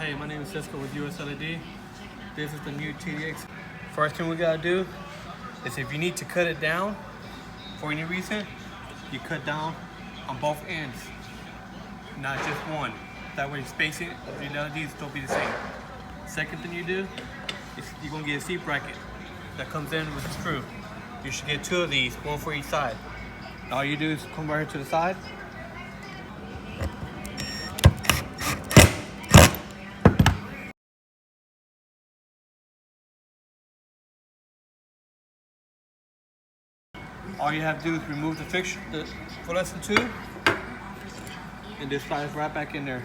Hey, my name is Cisco with USLED. This is the new TDX. First thing we gotta do is if you need to cut it down for any reason, you cut down on both ends, not just one. That way spacing of the LEDs don't be the same. Second thing you do is you're gonna get a seat bracket that comes in with a screw. You should get two of these, one for each side. All you do is come right here to the side. All you have to do is remove the fixture for less than two, and this slides right back in there.